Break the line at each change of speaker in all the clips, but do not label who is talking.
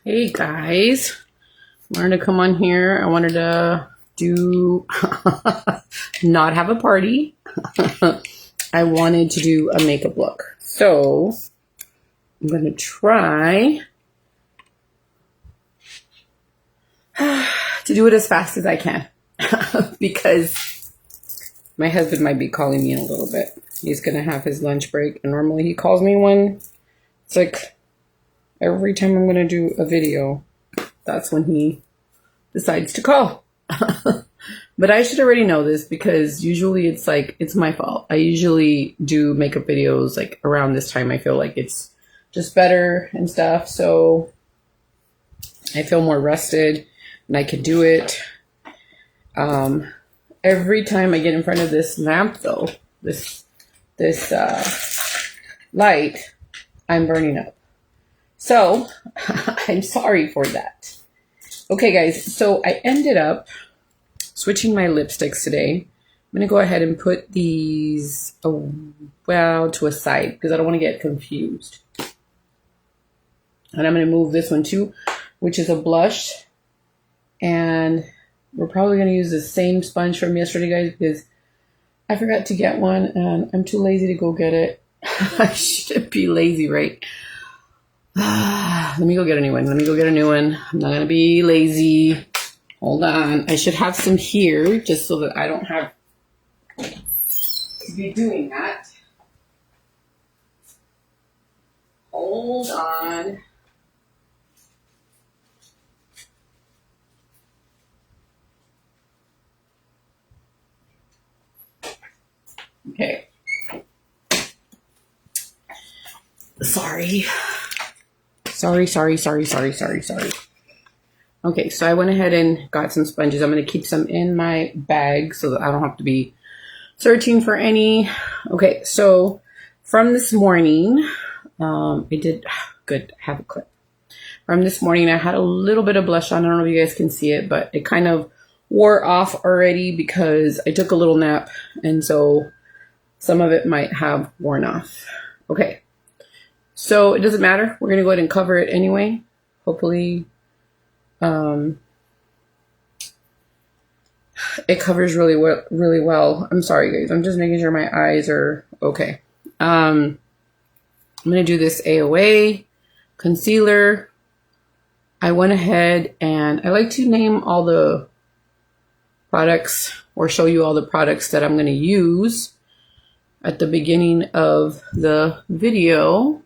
Hey guys, wanted to come on here. I wanted to do not have a party. I wanted to do a makeup look. So I'm going to try to do it as fast as I can because my husband might be calling me in a little bit. He's going to have his lunch break, and normally he calls me when it's like every time I'm going to do a video, that's when he decides to call. But I should already know this because usually it's my fault. I usually do makeup videos like around this time. I feel like it's just better and stuff. So I feel more rested and I can do it. Every time I get in front of this lamp though, this light, I'm burning up. So I'm sorry for that. Okay guys, so I ended up switching my lipsticks today. I'm going to go ahead and put these, to a side because I don't want to get confused. And I'm going to move this one too, which is a blush. And we're probably going to use the same sponge from yesterday, guys, because I forgot to get one and I'm too lazy to go get it. I shouldn't be lazy, right? Let me go get a new one. I'm not going to be lazy. Hold on. I should have some here just so that I don't have to be doing that. Hold on. Okay. Sorry. Okay, so I went ahead and got some sponges. I'm going to keep some in my bag so that I don't have to be searching for any. Okay, so from this morning, I did good. Have a clip. From this morning, I had a little bit of blush on. I don't know if you guys can see it, but it kind of wore off already because I took a little nap, and so some of it might have worn off. Okay, so it doesn't matter. We're going to go ahead and cover it anyway. Hopefully, it covers really well. I'm sorry, guys. I'm just making sure my eyes are okay. I'm going to do this AOA concealer. I went ahead and I like to name all the products or show you all the products that I'm going to use at the beginning of the video.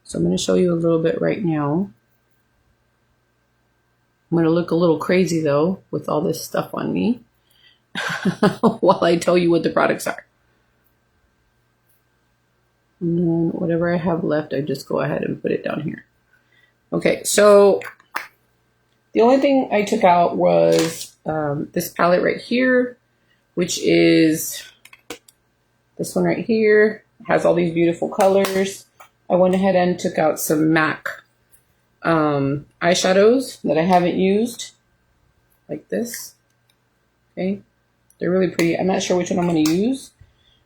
So I'm going to show you a little bit right now. I'm going to look a little crazy though with all this stuff on me while I tell you what the products are. And then whatever I have left, I just go ahead and put it down here. Okay, so the only thing I took out was this palette right here, which is this one right here. It has all these beautiful colors. I went ahead and took out some MAC eyeshadows that I haven't used, like this. Okay, they're really pretty. I'm not sure which one I'm going to use.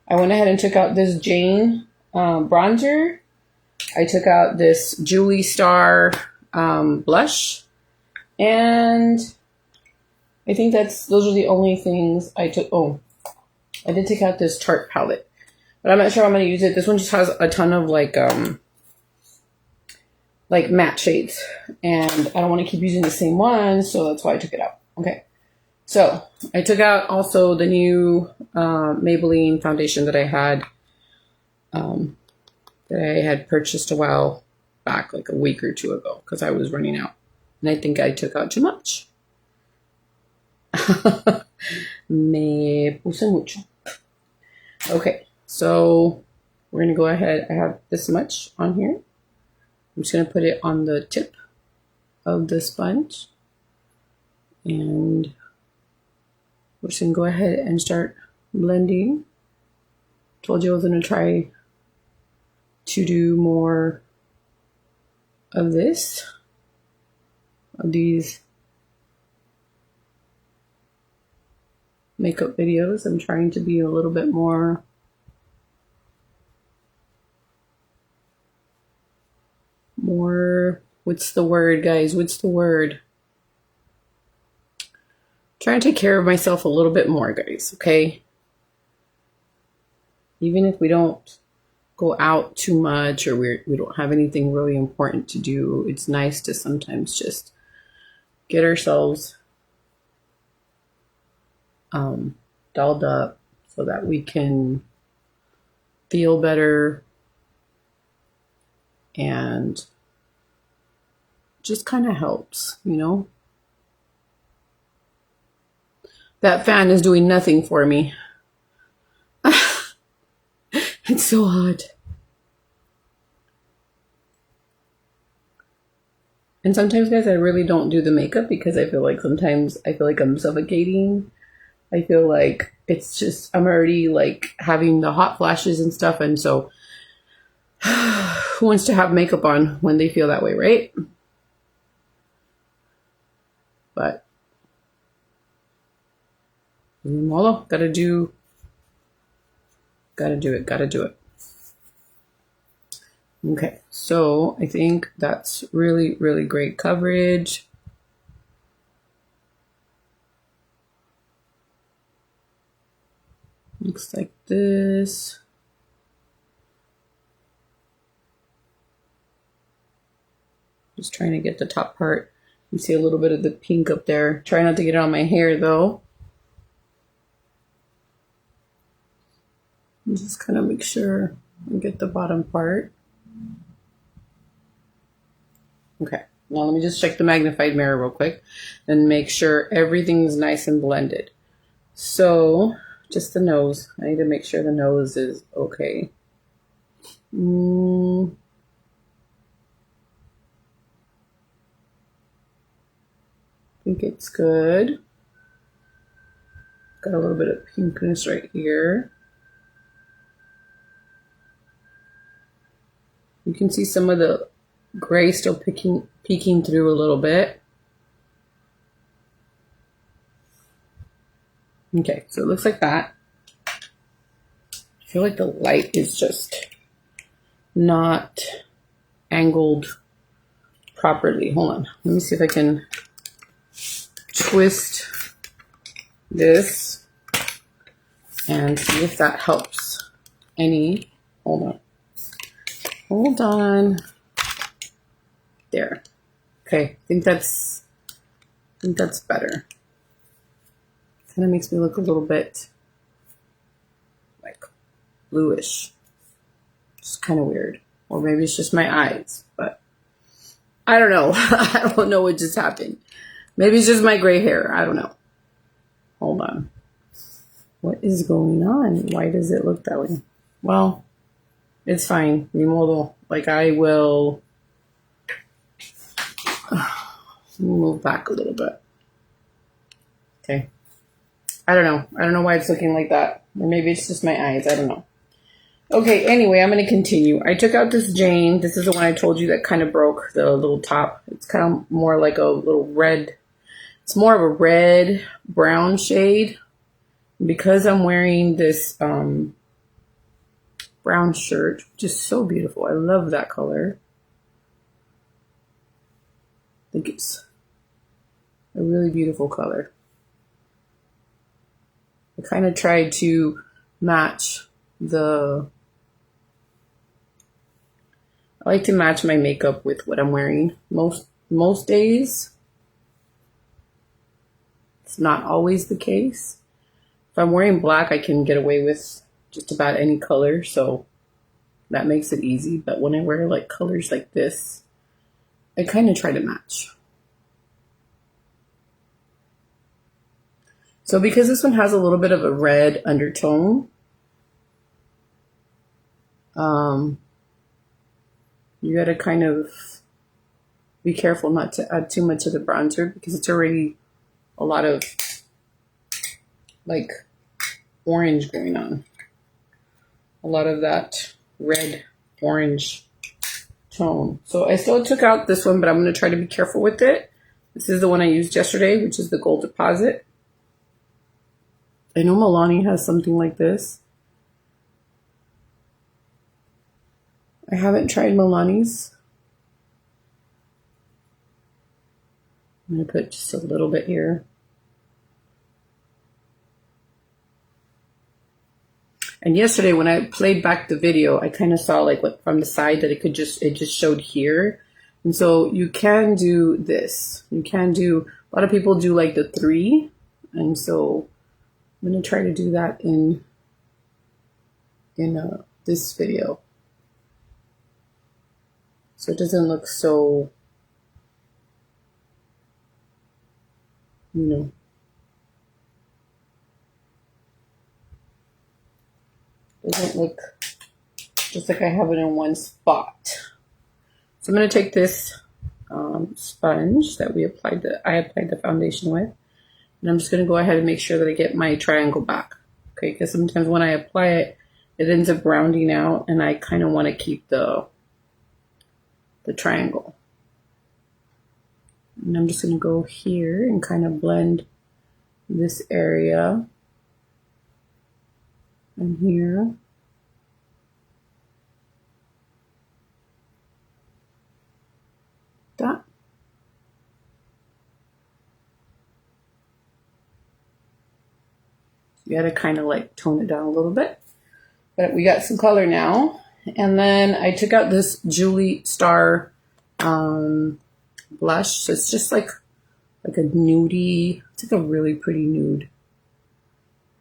I went ahead and took out this Jane bronzer. I took out this Julie Star blush, and I think those are the only things I took. Oh, I did take out this Tarte palette, but I'm not sure I'm going to use it. This one just has a ton of like matte shades, and I don't want to keep using the same one, so that's why I took it out. Okay, so I took out also the new Maybelline foundation that I had purchased a while back, like a week or two ago, because I was running out, and I think I took out too much. Me puse mucho. Okay, so we're gonna go ahead. I have this much on here. I'm just going to put it on the tip of the sponge, and we're just going to go ahead and start blending. Told you I was going to try to do more of these makeup videos. I'm trying to be a little bit more What's the word, guys? What's the word? Trying to take care of myself a little bit more, guys, okay? Even if we don't go out too much or we don't have anything really important to do, it's nice to sometimes just get ourselves dolled up so that we can feel better and just kind of helps, you know? That fan is doing nothing for me. It's so hot. And sometimes, guys, I really don't do the makeup because I feel like sometimes I'm suffocating. I feel like it's just, I'm already like having the hot flashes and stuff. And so who wants to have makeup on when they feel that way, right? But gotta do it. Okay, so I think that's really, really great coverage. Looks like this. Just trying to get the top part. You see a little bit of the pink up there. Try not to get it on my hair though. And just kind of make sure I get the bottom part. Okay, now let me just check the magnified mirror real quick and make sure everything's nice and blended. So, just the nose. I need to make sure the nose is okay. I think it's good. Got a little bit of pinkness right here. You can see some of the gray still peeking through a little bit. Okay, so it looks like that. I feel like the light is just not angled properly. Hold on. Let me see if I can twist this and see if that helps any. Hold on. There. Okay, I think that's better. Kind of makes me look a little bit like bluish. It's kind of weird. Or maybe it's just my eyes, but I don't know. I don't know what just happened. Maybe it's just my gray hair. I don't know. Hold on. What is going on? Why does it look that way? Well, it's fine. Ni modo. Like I will move back a little bit. Okay. I don't know. I don't know why it's looking like that. Or maybe it's just my eyes. I don't know. Okay, anyway, I'm going to continue. I took out this Jane. This is the one I told you that kind of broke the little top. It's kind of more like a little red. It's more of a red brown shade. Because I'm wearing this brown shirt, which is so beautiful. I love that color. I think it's a really beautiful color. I kind of tried to match I like to match my makeup with what I'm wearing most days. It's not always the case. If I'm wearing black, I can get away with just about any color, so that makes it easy. But when I wear like colors like this, I kind of try to match. So because this one has a little bit of a red undertone, you gotta kind of be careful not to add too much of the bronzer because it's already a lot of like orange going on. A lot of that red orange tone. So I still took out this one, but I'm going to try to be careful with it. This is the one I used yesterday, which is the Gold Deposit. I know Milani has something like this. I haven't tried Milani's. I'm going to put just a little bit here. And yesterday when I played back the video, I kind of saw like what from the side that it just showed here. And so you can do this. You can do, a lot of people do like the 3. And so I'm going to try to do that in this video. So it doesn't look so, doesn't look just like I have it in one spot. So I'm going to take this sponge that I applied the foundation with, and I'm just going to go ahead and make sure that I get my triangle back. Okay, because sometimes when I apply it, it ends up rounding out, and I kind of want to keep the triangle. And I'm just going to go here and kind of blend this area and here. That. You gotta kind of like tone it down a little bit. But we got some color now. And then I took out this Julie Star blush. So it's just like a nudie. It's like a really pretty nude.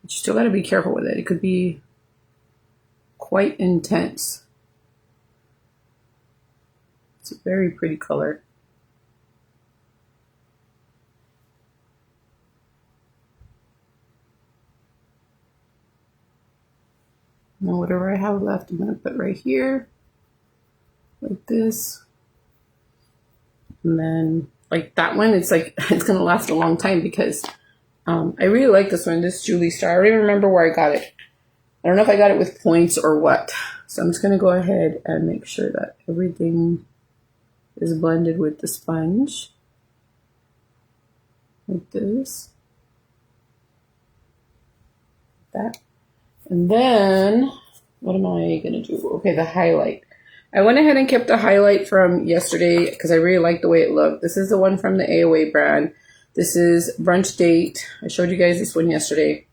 But you still gotta be careful with it. It could be quite intense. It's a very pretty color. Now whatever I have left, I'm going to put right here, like this. And then like that one, it's like, it's going to last a long time because I really like this one, this Julie Star. I don't even remember where I got it. I don't know if I got it with points or what. So I'm just going to go ahead and make sure that everything is blended with the sponge. Like this. That. And then, what am I going to do? Okay, the highlight. I went ahead and kept the highlight from yesterday because I really like the way it looked. This is the one from the AOA brand. This is Brunch Date. I showed you guys this one yesterday.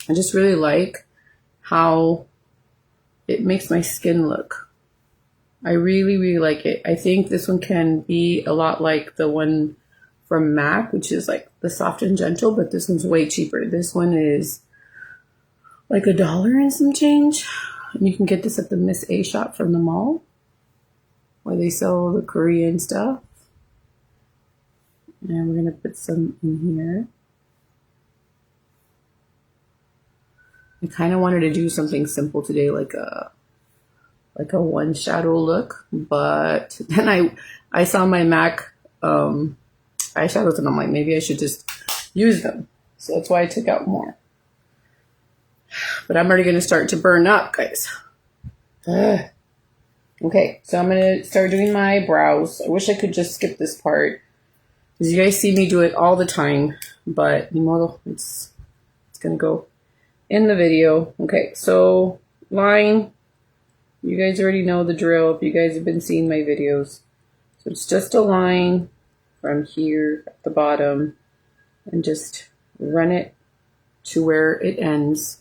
I just really like how it makes my skin look. I really, really like it. I think this one can be a lot like the one from MAC, which is like the Soft and Gentle, but this one's way cheaper. This one is like $1 and some change. And you can get this at the Miss A shop from the mall where they sell the Korean stuff. And we're going to put some in here. I kind of wanted to do something simple today, like a one shadow look, but then I saw my MAC eyeshadows and I'm like, maybe I should just use them. So that's why I took out more. But I'm already going to start to burn up, guys. Ugh. Okay, so I'm going to start doing my brows. I wish I could just skip this part because you guys see me do it all the time, but it's going to go in the video. Okay, so line. You guys already know the drill if you guys have been seeing my videos. So it's just a line from here at the bottom and just run it to where it ends.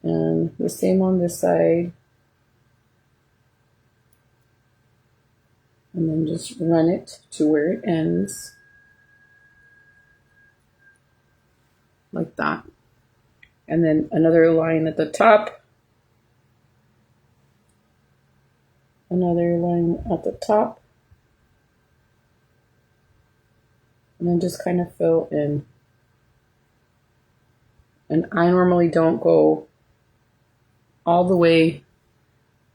And the same on this side. And then just run it to where it ends. Like that. And then another line at the top. Another line at the top. And then just kind of fill in. And I normally don't go all the way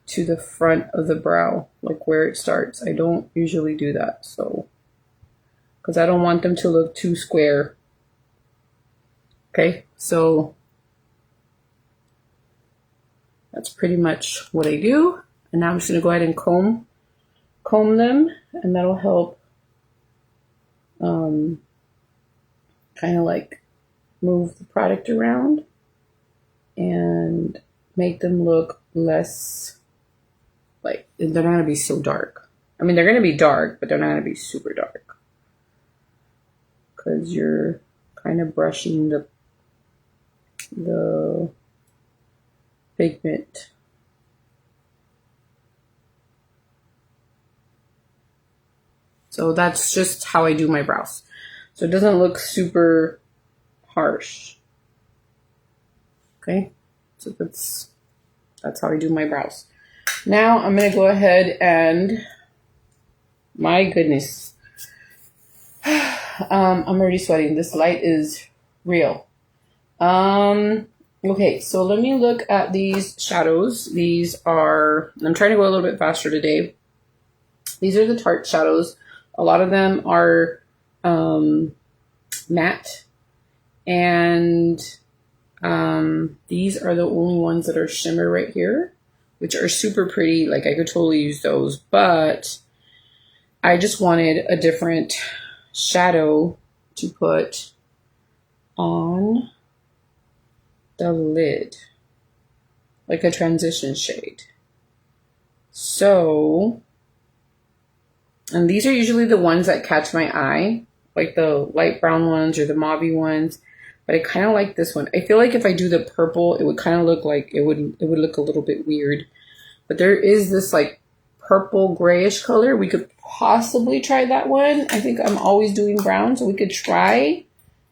to the front of the brow, like where it starts. I don't usually do that, so, because I don't want them to look too square. Okay, so that's pretty much what I do. And now I'm just going to go ahead and comb them, and that'll help kind of like move the product around and make them look less like, they're not going to be so dark. I mean, they're going to be dark, but they're not going to be super dark. because you're kind of brushing the pigment. So that's just how I do my brows. So it doesn't look super harsh. Okay, so that's how I do my brows. Now I'm gonna go ahead and, my goodness, I'm already sweating. This light is real. Okay, so let me look at these shadows. These are, I'm trying to go a little bit faster today. These are the Tarte shadows. A lot of them are matte, and these are the only ones that are shimmer right here, which are super pretty. Like, I could totally use those, but I just wanted a different shadow to put on the lid, like a transition shade. So, and these are usually the ones that catch my eye, like the light brown ones or the mauvey ones, but I kind of like this one. I feel like if I do the purple, it would kind of look like, it would look a little bit weird. But there is this like purple grayish color. We could possibly try that one. I think I'm always doing brown, so we could try,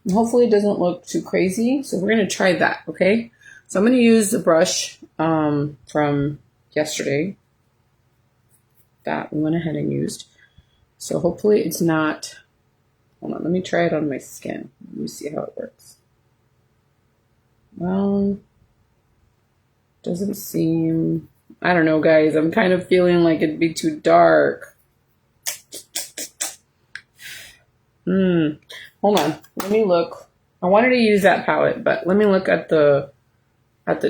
and hopefully it doesn't look too crazy. So we're gonna try that, okay? So I'm gonna use the brush from yesterday that we went ahead and used. So hopefully it's not, hold on, let me try it on my skin. Let me see how it works. Well, doesn't seem, I don't know, guys. I'm kind of feeling like it'd be too dark. Hold on. Let me look. I wanted to use that palette, but let me look at the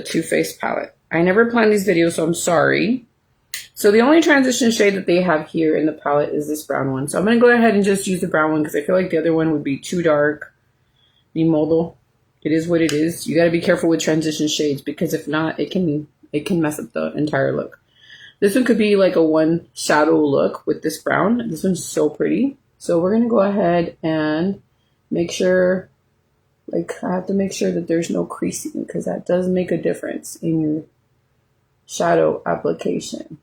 Too Faced palette. I never planned these videos, so I'm sorry. So the only transition shade that they have here in the palette is this brown one. So I'm going to go ahead and just use the brown one because I feel like the other one would be too dark. Ni modo. It is what it is. You got to be careful with transition shades because if not, it can mess up the entire look. This one could be like a one shadow look with this brown. This one's so pretty. So we're going to go ahead and make sure, like, I have to make sure that there's no creasing because that does make a difference in your shadow application.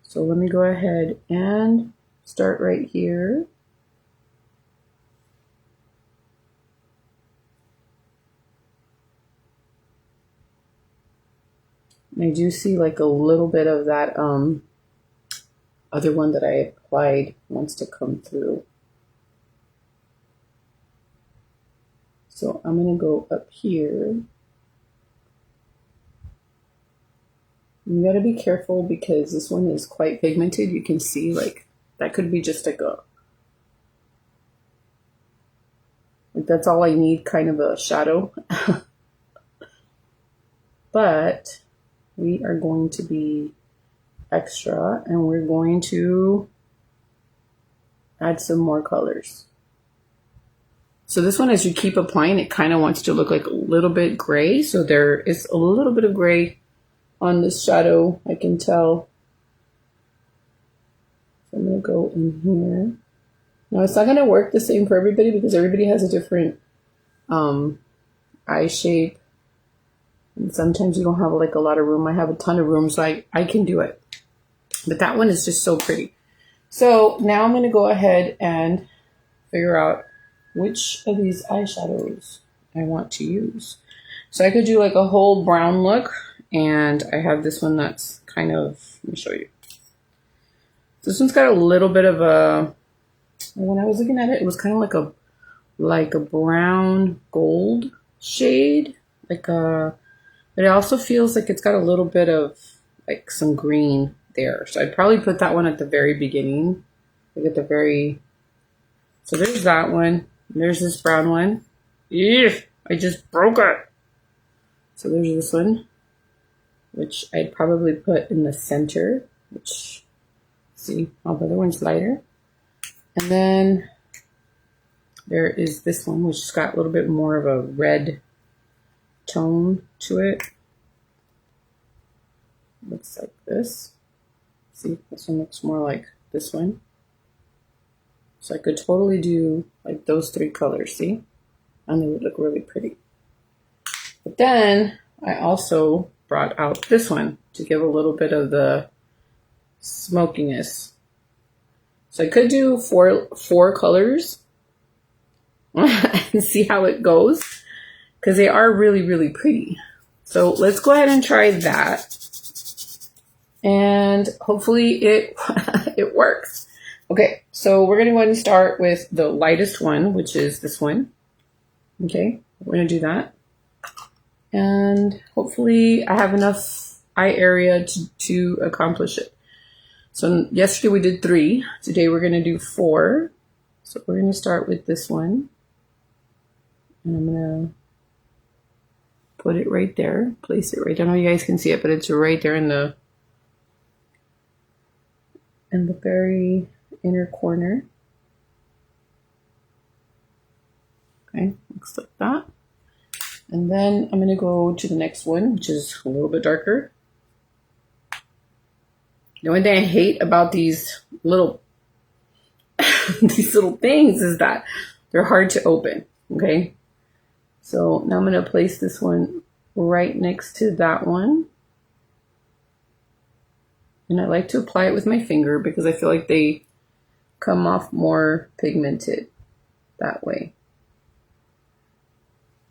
So let me go ahead and start right here. And I do see like a little bit of that other one that I applied wants to come through. So I'm going to go up here. You got to be careful because this one is quite pigmented. You can see like that could be just like that's all I need, kind of a shadow. But we are going to be extra and we're going to add some more colors. So this one, as you keep applying, it kind of wants to look like a little bit gray. So there is a little bit of gray on this shadow, I can tell. So I'm going to go in here. Now it's not going to work the same for everybody because everybody has a different eye shape. And sometimes you don't have like a lot of room. I have a ton of room, so I can do it. But that one is just so pretty. So now I'm going to go ahead and figure out which of these eyeshadows I want to use. So I could do like a whole brown look. And I have this one that's kind of, let me show you. This one's got a little bit of a, when I was looking at it, it was kind of like a brown gold shade. But it also feels like it's got a little bit of like some green there. So I'd probably put that one at the very beginning. Like at the very, so there's that one. There's this brown one. Ew, I just broke it. So there's this one, which I'd probably put in the center, which, see, all the other one's lighter. And then there is this one, which has got a little bit more of a red tone to it. Looks like this. See, this one looks more like this one. So I could totally do like those 3 colors, see? And they would look really pretty. But then I also brought out this one to give a little bit of the smokiness. So I could do four colors and see how it goes, because they are really, really pretty. So let's go ahead and try that. And hopefully it it works. Okay, so we're going to go ahead and start with the lightest one, which is this one. Okay, we're going to do that. And hopefully I have enough eye area to accomplish it. So yesterday we did 3. Today we're going to do 4. So we're going to start with this one. And I'm going to put it right there. Place it right there. I don't know if you guys can see it, but it's right there in the very inner corner. Okay, looks like that. And then I'm going to go to the next one, which is a little bit darker. The only thing I hate about these little these little things is that they're hard to open. Okay, so now I'm going to place this one right next to that one. And I like to apply it with my finger because I feel like they come off more pigmented that way.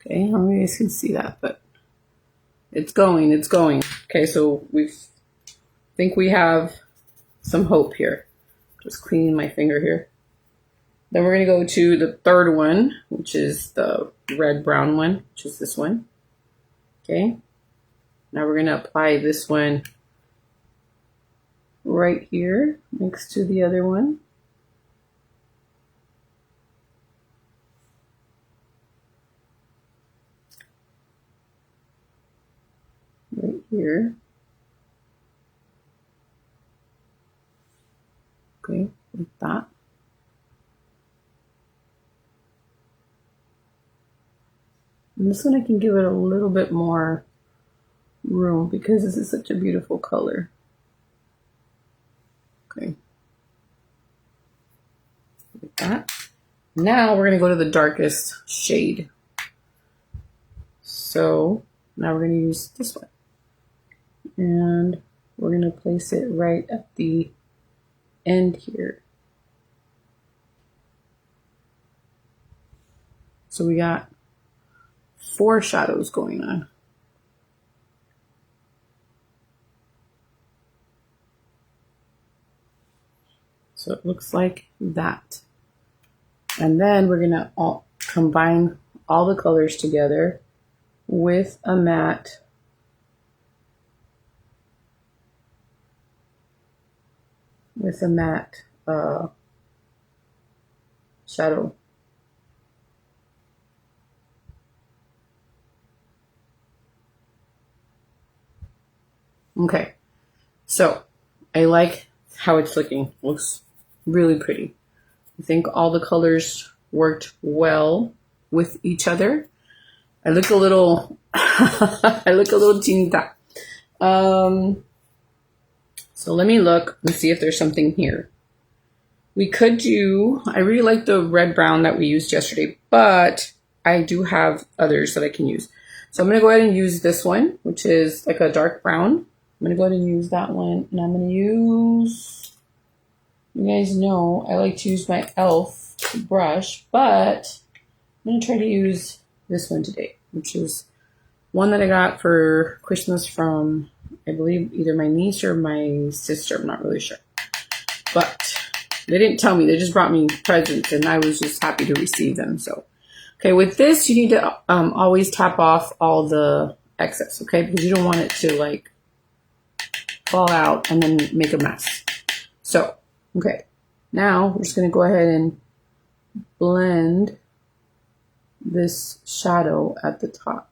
Okay, I don't know if you guys can see that, but it's going. Okay, so think we have some hope here. Just cleaning my finger here. Then we're going to go to the third one, which is the red-brown one, which is this one. Okay, now we're going to apply this one right here next to the other one. Right here. Okay, like that. And this one I can give it a little bit more room because this is such a beautiful color. Okay. Like that. Now we're going to go to the darkest shade. So now we're going to use this one. And we're going to place it right at the end here. So we got 4 shadows going on. So it looks like that. And then we're going to combine all the colors together with a matte shadow. Okay, so I like how it's looking. Looks really pretty. I think all the colors worked well with each other. I look a little tinta. So let me look and see if there's something here. We could do, I really like the red brown that we used yesterday, but I do have others that I can use. So I'm going to go ahead and use this one, which is like a dark brown. I'm going to go ahead and use that one. And I'm going to use, you guys know, I like to use my e.l.f. brush, but I'm going to try to use this one today, which is one that I got for Christmas from, I believe, either my niece or my sister. I'm not really sure. But they didn't tell me. They just brought me presents, and I was just happy to receive them. So, okay, with this, you need to always tap off all the excess, okay? Because you don't want it to, like, fall out and then make a mess. So, okay. Now, we're just going to go ahead and blend this shadow at the top.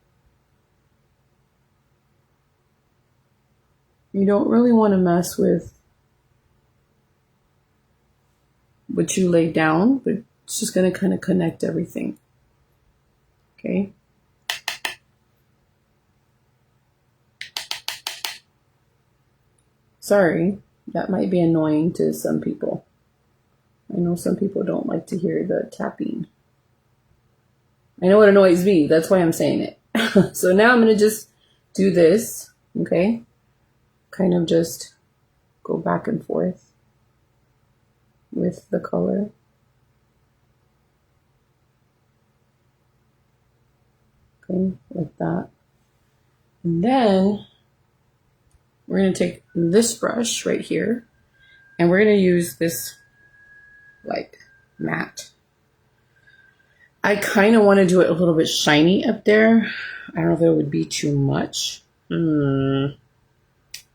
You don't really want to mess with what you lay down, but it's just going to kind of connect everything. Okay. Sorry, that might be annoying to some people. I know some people don't like to hear the tapping. I know it annoys me. That's why I'm saying it. So now I'm going to just do this, okay? Kind of just go back and forth with the color. Okay, like that. And then we're going to take this brush right here, and we're going to use this like matte. I kind of want to do it a little bit shiny up there. I don't know if it would be too much.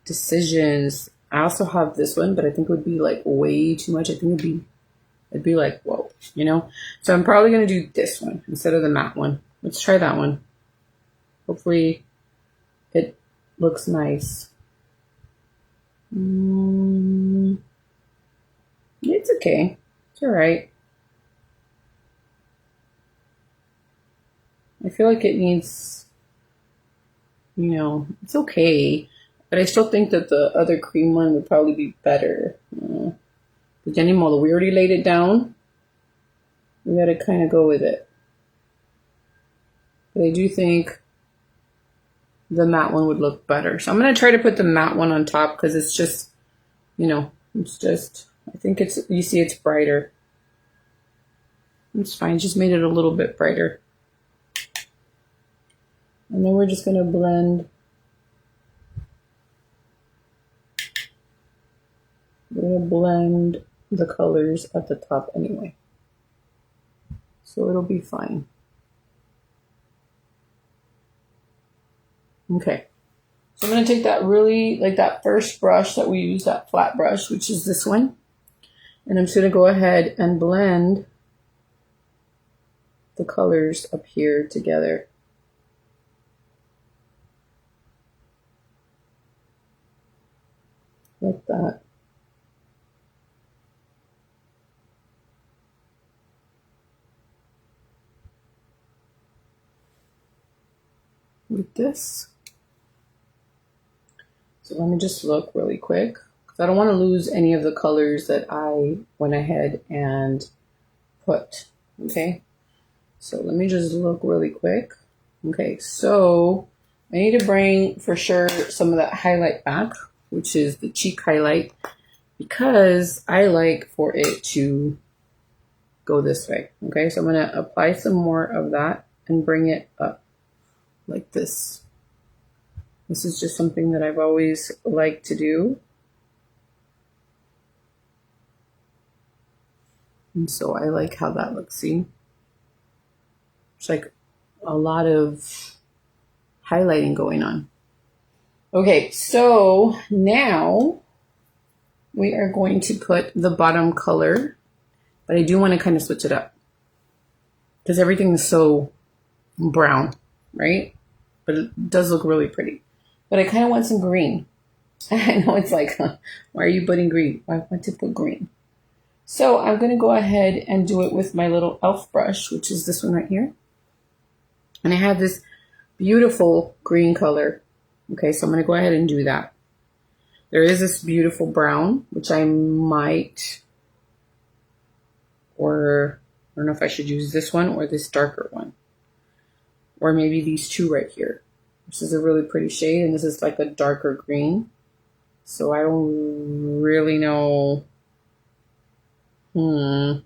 Decisions. I also have this one, but I think it would be like way too much. I think it'd be like, whoa, you know? So I'm probably going to do this one instead of the matte one. Let's try that one. Hopefully it looks nice. It's okay. It's all right. I feel like it needs, you know, it's okay. But I still think that the other cream one would probably be better. But anymore, we already laid it down. We got to kind of go with it. But I do think the matte one would look better. So I'm going to try to put the matte one on top because it's just, you know, it's just, I think it's, you see it's brighter. It's fine. Just made it a little bit brighter. And then we're just going to blend. We're going to blend the colors at the top anyway. So it'll be fine. Okay. So I'm going to take that really, like that first brush that we used, that flat brush, which is this one. And I'm just going to go ahead and blend the colors up here together. Like that. With this. So let me just look really quick, because I don't want to lose any of the colors that I went ahead and put. Okay. So let me just look really quick. Okay. So I need to bring for sure some of that highlight back, which is the cheek highlight, because I like for it to go this way. Okay. So I'm going to apply some more of that and bring it up like this. This is just something that I've always liked to do. And so I like how that looks. See? It's like a lot of highlighting going on. Okay, so now we are going to put the bottom color, but I do want to kind of switch it up because everything is so brown, right? But it does look really pretty. But I kind of want some green. I know it's like, why are you putting green? I want to put green. So I'm going to go ahead and do it with my little e.l.f. brush, which is this one right here. And I have this beautiful green color. Okay, so I'm going to go ahead and do that. There is this beautiful brown, which I might, or I don't know if I should use this one or this darker one. Or maybe these two right here. This is a really pretty shade, and this is like a darker green. So I don't really know. I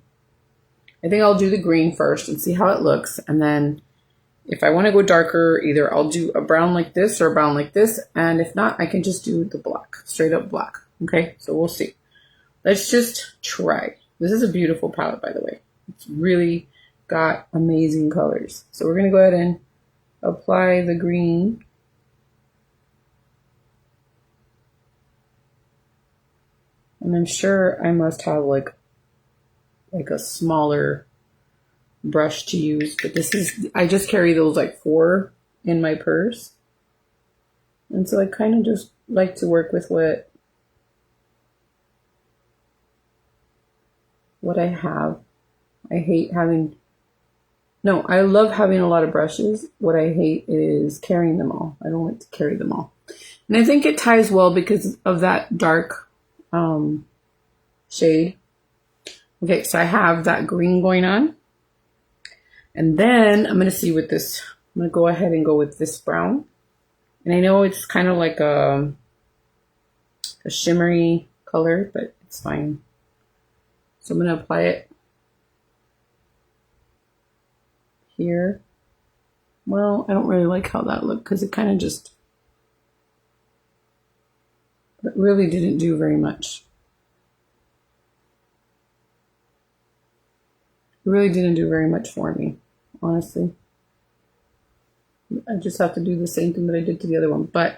think I'll do the green first and see how it looks. And then if I want to go darker, either I'll do a brown like this or a brown like this. And if not, I can just do the black, straight up black. Okay, so we'll see. Let's just try. This is a beautiful palette, by the way. It's really got amazing colors. So we're going to go ahead and apply the green. And I'm sure I must have like a smaller brush to use, but this is, I just carry those like 4 in my purse. And so I kind of just like to work with what I have. I hate having, no, I love having a lot of brushes. What I hate is carrying them all. I don't like to carry them all. And I think it ties well because of that dark shade. Okay, so I have that green going on. And then I'm going to see with this, I'm going to go ahead and go with this brown. And I know it's kind of like a shimmery color, but it's fine. So I'm going to apply it here. Well, I don't really like how that looked because it kind of just, it really didn't do very much. It really didn't do very much for me, honestly. I just have to do the same thing that I did to the other one, but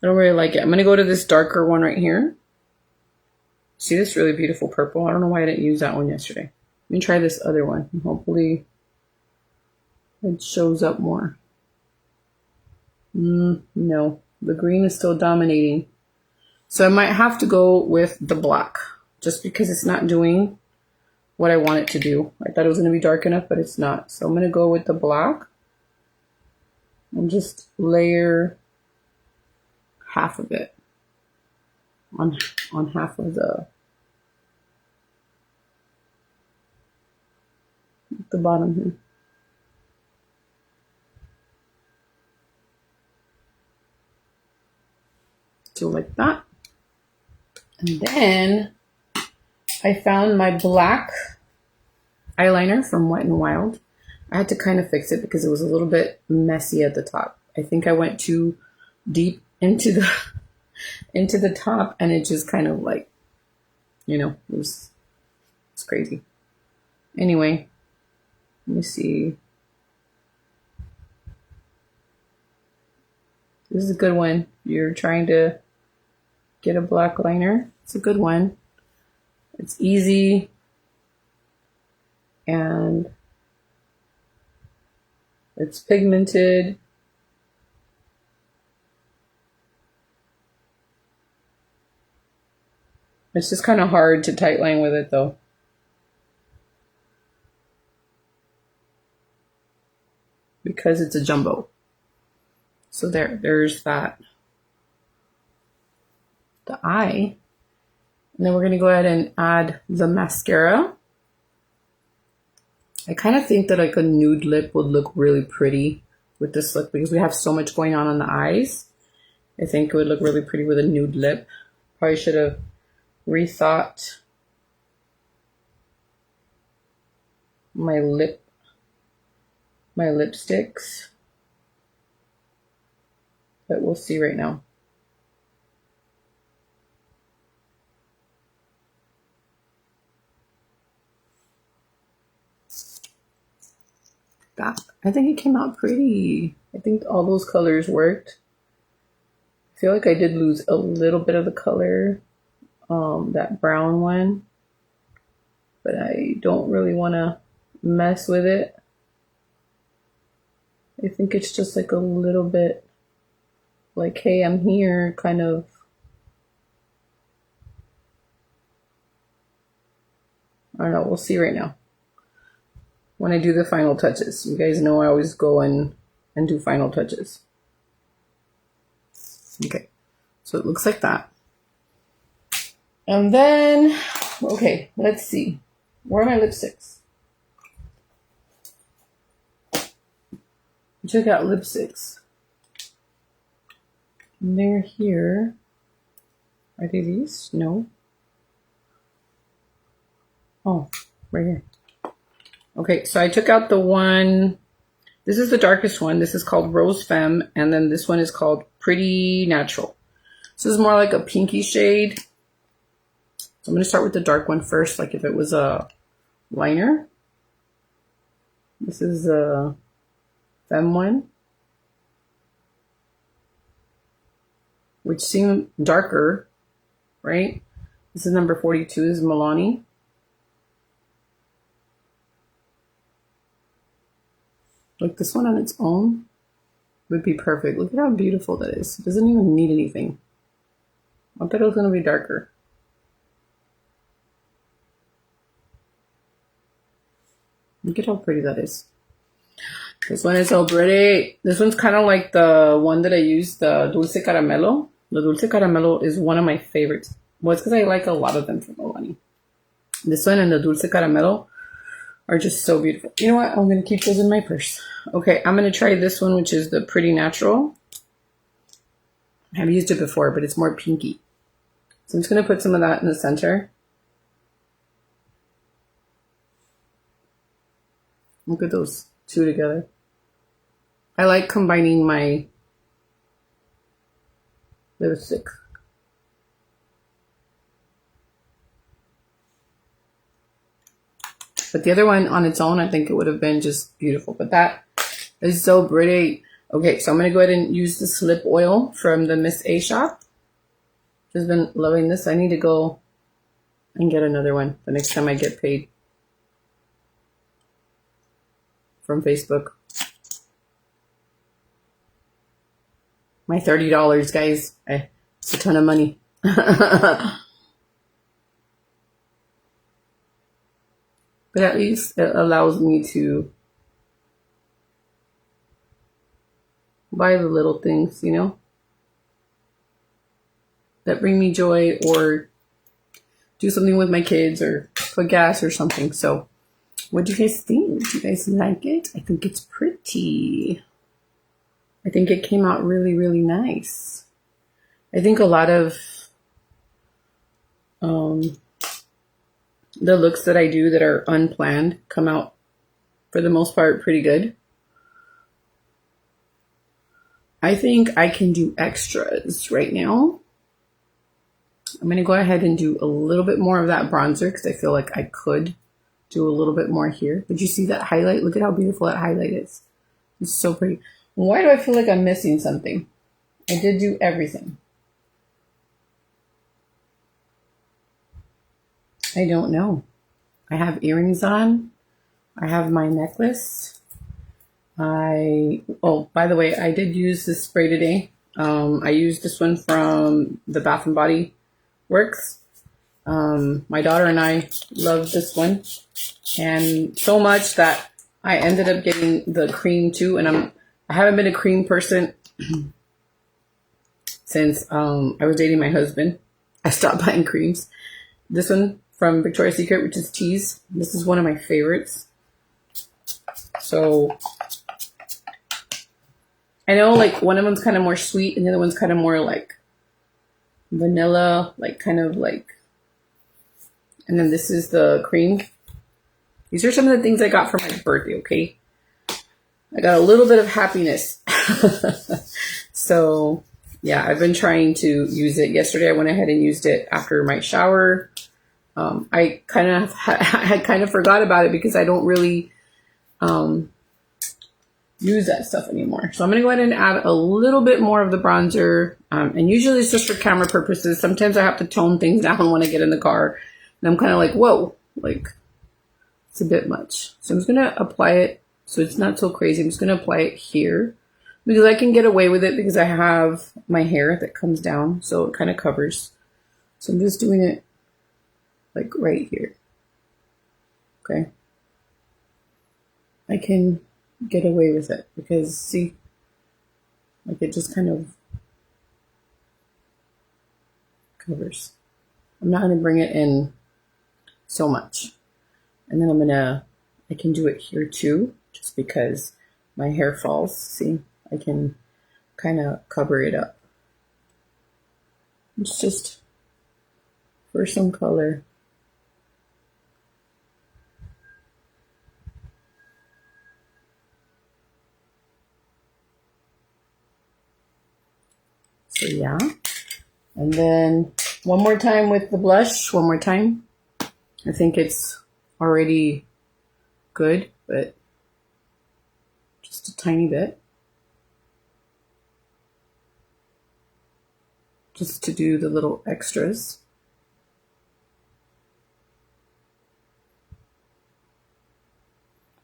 I don't really like it. I'm going to go to this darker one right here. See this really beautiful purple? I don't know why I didn't use that one yesterday. Let me try this other one. Hopefully it shows up more. No, the green is still dominating. So I might have to go with the black just because it's not doing what I want it to do. I thought it was going to be dark enough, but it's not. So I'm going to go with the black and just layer half of it on half of the bottom here. So like that. And then I found my black eyeliner from Wet n Wild. I had to kind of fix it because it was a little bit messy at the top. I think I went too deep into the top, and it just kind of like, it's crazy. Anyway, let me see. This is a good one. You're trying to get a black liner. It's a good one. It's easy and it's pigmented. It's just kind of hard to tight line with it though. Because it's a jumbo. So there's that. The eye. And then we're going to go ahead and add the mascara. I kind of think that like a nude lip would look really pretty with this look because we have so much going on the eyes. I think it would look really pretty with a nude lip. Probably should have rethought my lipsticks. But we'll see right now. That, I think it came out pretty. I think all those colors worked. I feel like I did lose a little bit of the color, that brown one, but I don't really want to mess with it. I think it's just like a little bit like, hey, I'm here, kind of. I don't know, we'll see right now. When I do the final touches. You guys know I always go and do final touches. Okay, so it looks like that. And then, okay, let's see. Where are my lipsticks? I took out lipsticks. And they're here. Are they these? No. Oh, right here. Okay, so I took out the one, this is the darkest one. This is called Rose Femme, and then this one is called Pretty Natural. This is more like a pinky shade. So I'm going to start with the dark one first, like if it was a liner. This is a Femme one, which seemed darker, right? This is number 42, this is Milani. Like this one on its own would be perfect. Look at how beautiful that is. It doesn't even need anything. I bet it was going to be darker. Look at how pretty that is. This one is so pretty. This one's kind of like the one that I used, the Dulce Caramelo. The Dulce Caramelo is one of my favorites. Well, it's because I like a lot of them from Milani. This one and the Dulce Caramelo are just so beautiful. You know what? I'm going to keep those in my purse. Okay, I'm going to try this one, which is the Pretty Natural. I've used it before, but it's more pinky. So I'm just going to put some of that in the center. Look at those two together. I like combining my lipstick. But the other one on its own, I think it would have been just beautiful. But that is so pretty. Okay, so I'm going to go ahead and use this lip oil from the Miss A shop. Just been loving this. I need to go and get another one the next time I get paid from Facebook. My $30, guys. It's a ton of money. But at least it allows me to buy the little things, you know, that bring me joy, or do something with my kids, or put gas or something. So what do you guys think? Do you guys like it? I think it's pretty. I think it came out really, really nice. I think a lot of the looks that I do that are unplanned come out, for the most part, pretty good. I think I can do extras right now. I'm going to go ahead and do a little bit more of that bronzer because I feel like I could do a little bit more here. But you see that highlight? Look at how beautiful that highlight is. It's so pretty. Why do I feel like I'm missing something? I did do everything. I don't know. I have earrings on. I have my necklace. Oh, by the way, I did use this spray today. I used this one from the Bath and Body Works. My daughter and I love this one, and so much that I ended up getting the cream too. And I haven't been a cream person since I was dating my husband. I stopped buying creams. This one from Victoria's Secret, which is Tease. This is one of my favorites. So I know like one of them's kind of more sweet and the other one's kind of more like vanilla, like kind of like, and then this is the cream. These are some of the things I got for my birthday, okay? I got a little bit of happiness. So yeah, I've been trying to use it. Yesterday I went ahead and used it after my shower. I kind of forgot about it because I don't really use that stuff anymore. So I'm going to go ahead and add a little bit more of the bronzer. And usually it's just for camera purposes. Sometimes I have to tone things down when I get in the car. And I'm kind of like, whoa, like it's a bit much. So I'm just going to apply it so it's not so crazy. I'm just going to apply it here because I can get away with it because I have my hair that comes down. So it kind of covers. So I'm just doing it like right here. Okay. I can get away with it because see, like it just kind of covers. I'm not going to bring it in so much. And then I can do it here too, just because my hair falls. See, I can kind of cover it up. It's just for some color. So yeah, and then one more time with the blush, one more time. I think it's already good, but just a tiny bit. Just to do the little extras.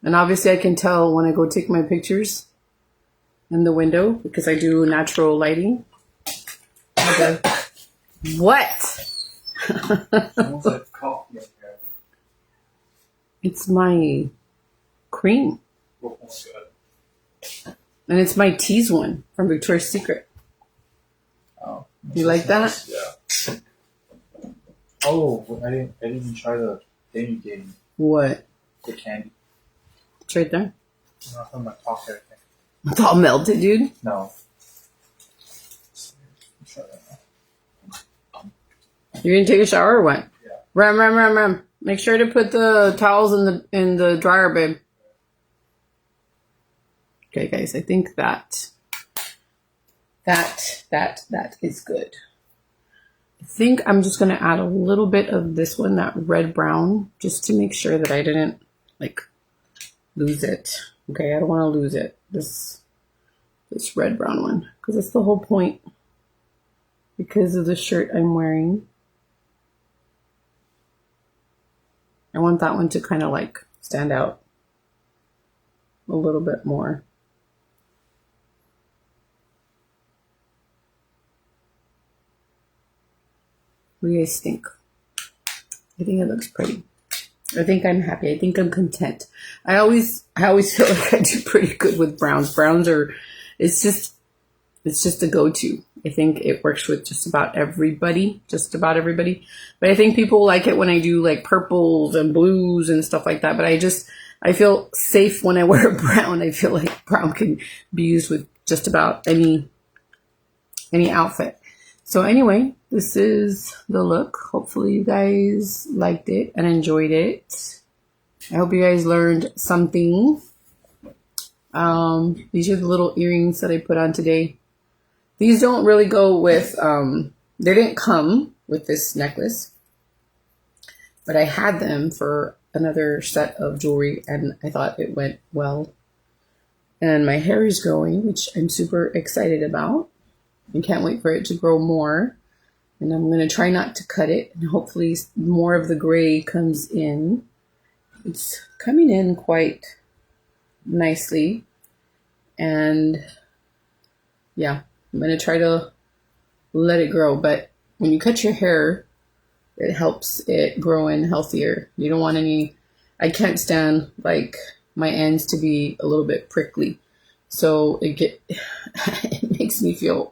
And obviously I can tell when I go take my pictures in the window because I do natural lighting. What? It's my cream. And it's my Tease one from Victoria's Secret.
Oh,
you like that?
Yeah. Oh, I didn't try the Then you gave me
What?
the candy.
It's right there.
No, from my pocket.
It's all melted, dude.
No.
You gonna take a shower or what?
Yeah.
Ram. Make sure to put the towels in the dryer, babe. Okay, guys, I think that is good. I think I'm just gonna add a little bit of this one, that red brown, just to make sure that I didn't like lose it. Okay, I don't want to lose it. This red brown one, because that's the whole point. Because of the shirt I'm wearing, I want that one to kind of like stand out a little bit more. What do you guys think? I think it looks pretty. I think I'm happy. I think I'm content. I always feel like I do pretty good with browns. Browns are, it's just a go-to. I think it works with just about everybody. But I think people like it when I do like purples and blues and stuff like that. But I feel safe when I wear a brown. I feel like brown can be used with just about any outfit. So anyway, this is the look. Hopefully you guys liked it and enjoyed it. I hope you guys learned something. These are the little earrings that I put on today. These don't really go with, they didn't come with this necklace, but I had them for another set of jewelry and I thought it went well. And my hair is growing, which I'm super excited about. I can't wait for it to grow more. And I'm going to try not to cut it. And hopefully more of the gray comes in. It's coming in quite nicely. And yeah, I'm going to try to let it grow. But when you cut your hair, it helps it grow in healthier. You don't want any, I can't stand like my ends to be a little bit prickly. So it makes me feel,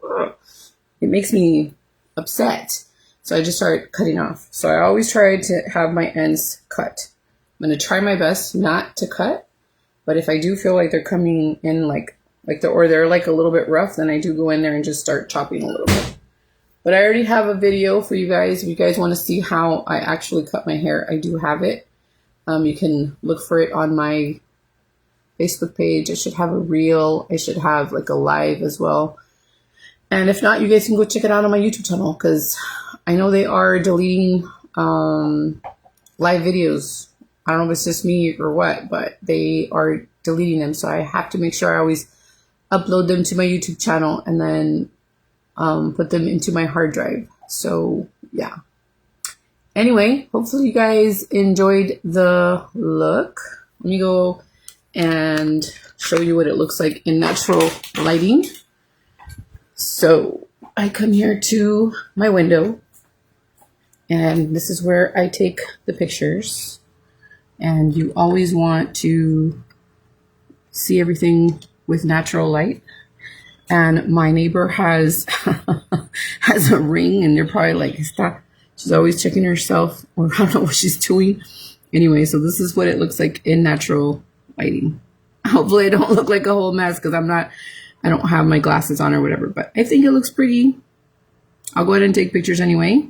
it makes me upset. So I just started cutting off. So I always try to have my ends cut. I'm going to try my best not to cut. But if I do feel like they're coming in or they're like a little bit rough, then I do go in there and just start chopping a little bit. But I already have a video for you guys. If you guys want to see how I actually cut my hair, I do have it. You can look for it on my Facebook page. I should have a reel. I should have like a live as well. And if not, you guys can go check it out on my YouTube channel because I know they are deleting live videos. I don't know if it's just me or what, but they are deleting them. So I have to make sure I always upload them to my YouTube channel and then put them into my hard drive. So yeah. Anyway, hopefully you guys enjoyed the look. Let me go and show you what it looks like in natural lighting. So I come here to my window and this is where I take the pictures, and you always want to see everything with natural light. And my neighbor has has a ring and they're probably like, stop. She's always checking herself, or I don't know what she's doing. Anyway, so this is what it looks like in natural lighting. Hopefully I don't look like a whole mess because I don't have my glasses on or whatever, but I think it looks pretty. I'll go ahead and take pictures anyway.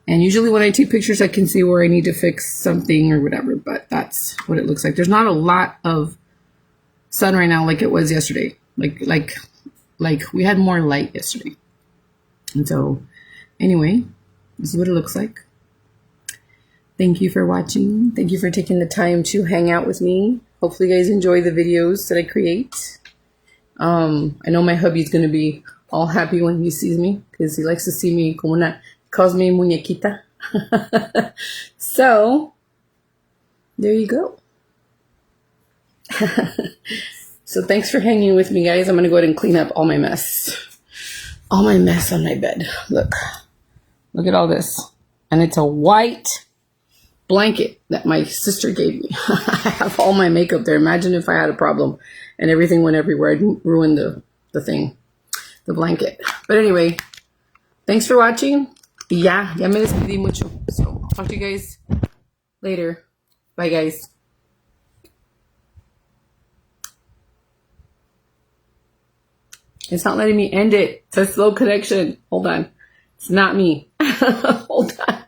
And usually when I take pictures, I can see where I need to fix something or whatever, but that's what it looks like. There's not a lot of sun right now like it was yesterday. Like we had more light yesterday. And so anyway, this is what it looks like. Thank you for watching. Thank you for taking the time to hang out with me. Hopefully you guys enjoy the videos that I create. I know my hubby's going to be all happy when he sees me because he likes to see me como una, calls me muñequita. So there you go. So thanks for hanging with me, guys. I'm going to go ahead and clean up all my mess. All my mess on my bed. Look at all this. And it's a white blanket that my sister gave me. I have all my makeup there. Imagine if I had a problem and everything went everywhere. I'd ruin the thing, the blanket. But anyway, thanks for watching. Ya me despedí mucho. So I'll talk to you guys later. Bye, guys. It's not letting me end it. It's a slow connection. Hold on. It's not me. Hold on.